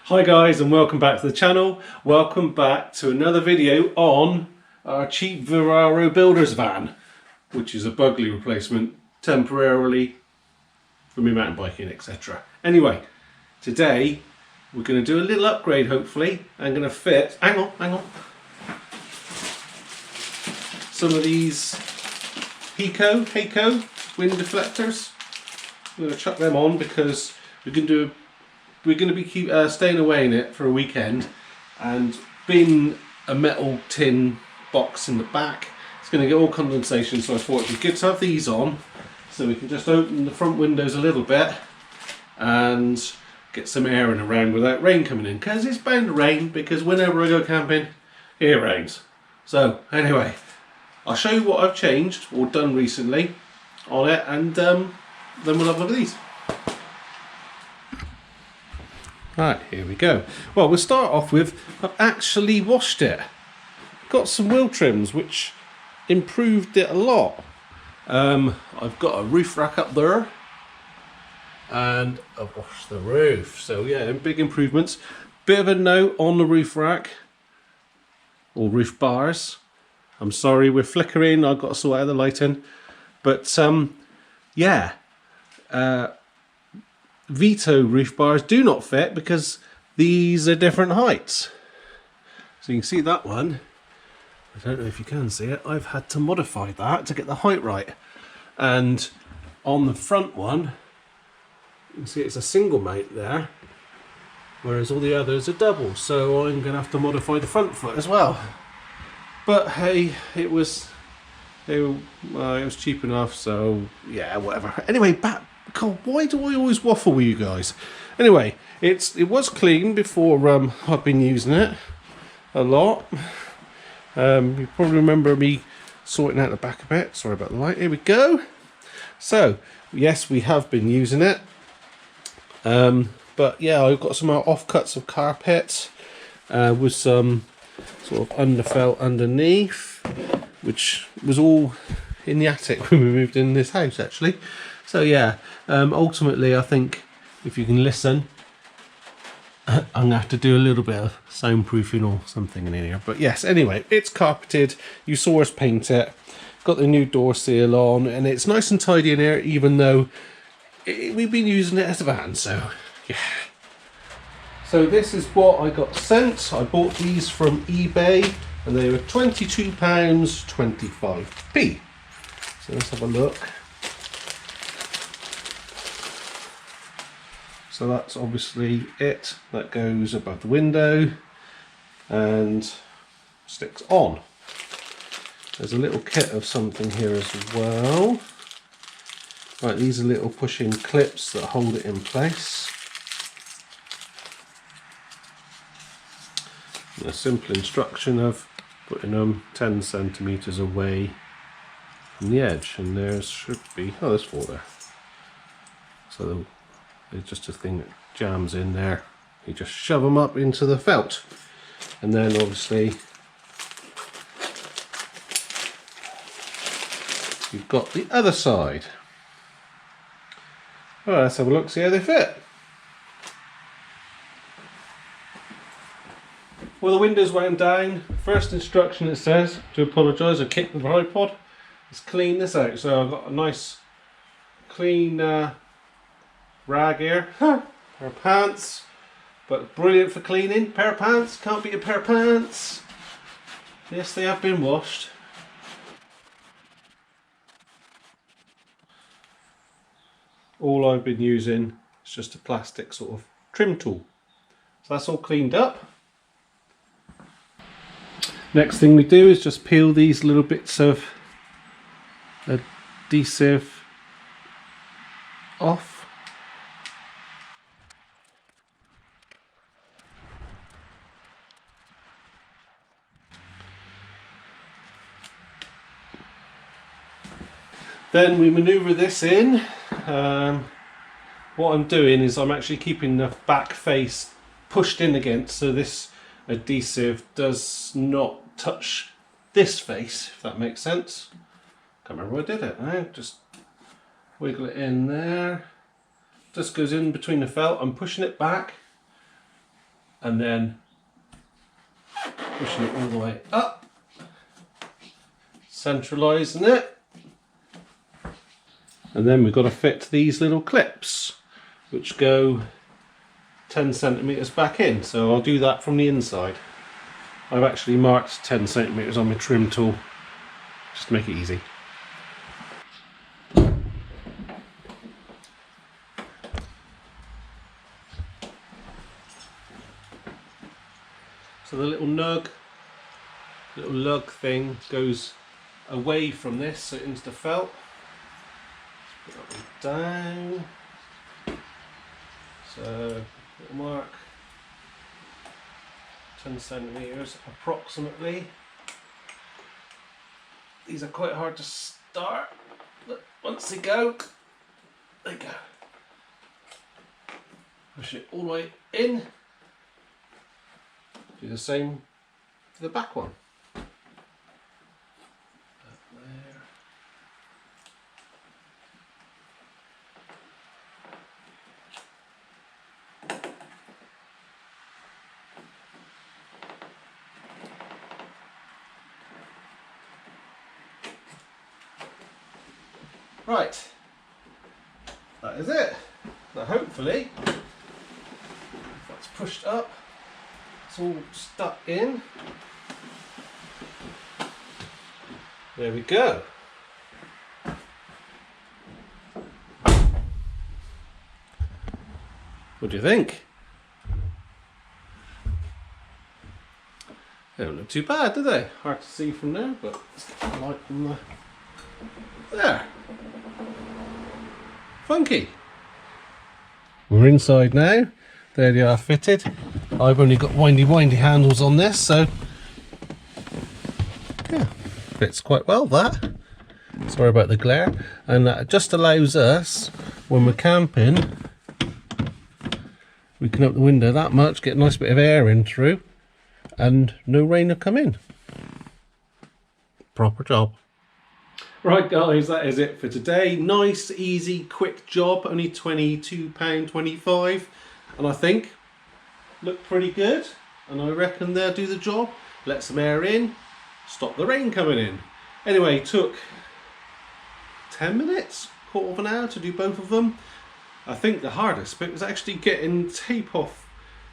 Hi guys, and welcome back to the channel. Welcome back to another video on our cheap Vivaro builder's van, which is a bugly replacement temporarily for me mountain biking, etc. Anyway, today we're going to do a little upgrade. Hopefully I'm going to fit, hang on, some of these Heko wind deflectors. I'm going to chuck them on because we're going to be staying away in it for a weekend, and being a metal tin box in the back, it's going to get all condensation, so I thought it'd be good to have these on so we can just open the front windows a little bit and get some air in around without rain coming in, because it's bound to rain, because whenever I go camping it rains. So anyway, I'll show you what I've changed or done recently on it, and then we'll have a look at these. Right, here we go. Well, we'll start off with, I've actually washed it. Got some wheel trims which improved it a lot. I've got a roof rack up there and I've washed the roof. So yeah, big improvements. Bit of a note on the roof rack or roof bars. I'm sorry, we're flickering. I've got to sort out the lighting. But yeah. Vito roof bars do not fit because these are different heights. So you can see that one. I don't know if you can see it. I've had to modify that to get the height right. And on the front one, you can see it's a single mount there, whereas all the others are double. So I'm going to have to modify the front foot as well. But hey, it was cheap enough, so yeah, whatever. Anyway, back. God, why do I always waffle with you guys? Anyway, it was clean before I've been using it a lot. You probably remember me sorting out the back a bit. Sorry about the light. Here we go. So yes, we have been using it. But yeah, I've got some offcuts of carpet with some sort of underfelt underneath, which was all in the attic when we moved in this house actually. So yeah, ultimately I think if you can listen, I'm going to have to do a little bit of soundproofing or something in here. But yes, anyway, it's carpeted. You saw us paint it. Got the new door seal on, and it's nice and tidy in here, even though we've been using it as a van, so yeah. So this is what I got sent. I bought these from eBay, and they were £22.25p. So let's have a look. So that's obviously it. That goes above the window and sticks on. There's a little kit of something here as well. Right, these are little pushing clips that hold it in place. And a simple instruction of putting them 10 centimeters away from the edge, and there should be, oh, there's 4 there. So it's just a thing that jams in there. You just shove them up into the felt, and then obviously you've got the other side. Well, let's have a look, see how they fit. Well, the windows wound down. First instruction, it says to apologise, I kicked the tripod. Let's clean this out. So I've got a nice clean rag here, pair of pants, but brilliant for cleaning. Pair of pants, can't beat a pair of pants. Yes, they have been washed. All I've been using is just a plastic sort of trim tool. So that's all cleaned up. Next thing we do is just peel these little bits of adhesive off. Then we manoeuvre this in. What I'm doing is I'm actually keeping the back face pushed in against, so this adhesive does not touch this face, if that makes sense. Can't remember where I did it now. Just wiggle it in there. Just goes in between the felt. I'm pushing it back and then pushing it all the way up, centralising it. And then we've got to fit these little clips which go 10 centimetres back in, so I'll do that from the inside. I've actually marked 10 centimetres on my trim tool just to make it easy. So the little lug thing goes away from this, so into the felt. Let's put that down. So little mark, 10 centimetres approximately. These are quite hard to start, but once they go, they go. Push it all the way in. Do the same for the back one. There. Right, that is it. Now hopefully, if that's pushed up, it's all stuck in. There we go. What do you think? They don't look too bad, do they? Hard to see from there, but let's get the light from the... There. Funky. We're inside now. There they are fitted. I've only got windy handles on this, so yeah, fits quite well that. Sorry about the glare. And that just allows us, when we're camping, we can open the window that much, get a nice bit of air in through, and no rain will come in. Proper job. Right guys, that is it for today. Nice, easy, quick job. Only £22.25, and I think look pretty good. And I reckon they'll do the job. Let some air in, stop the rain coming in. Anyway, took 10 minutes, quarter of an hour to do both of them. I think the hardest bit was actually getting tape off,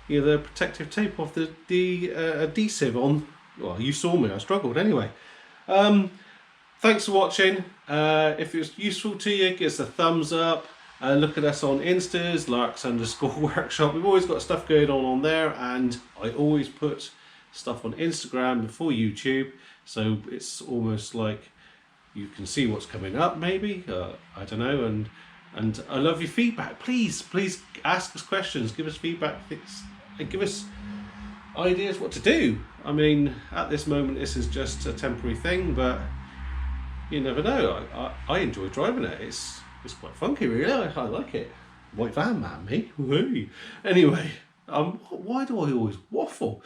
you know, the protective tape off the adhesive on. Well, you saw me, I struggled anyway. Thanks for watching. If it was useful to you, give us a thumbs up. Look at us on Instas, Larks_workshop. We've always got stuff going on there, and I always put stuff on Instagram before YouTube, so it's almost like you can see what's coming up, maybe. I don't know, and I love your feedback. Please ask us questions, give us feedback, and give us ideas what to do. I mean, at this moment, this is just a temporary thing, but you never know. I enjoy driving it. It's quite funky, really. I like it. White van man, me. Woo. Anyway, why do I always waffle?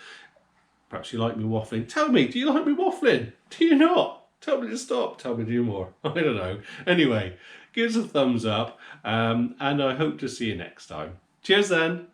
Perhaps you like me waffling. Tell me, do you like me waffling? Do you not? Tell me to stop. Tell me to do more. I don't know. Anyway, give us a thumbs up, and I hope to see you next time. Cheers then.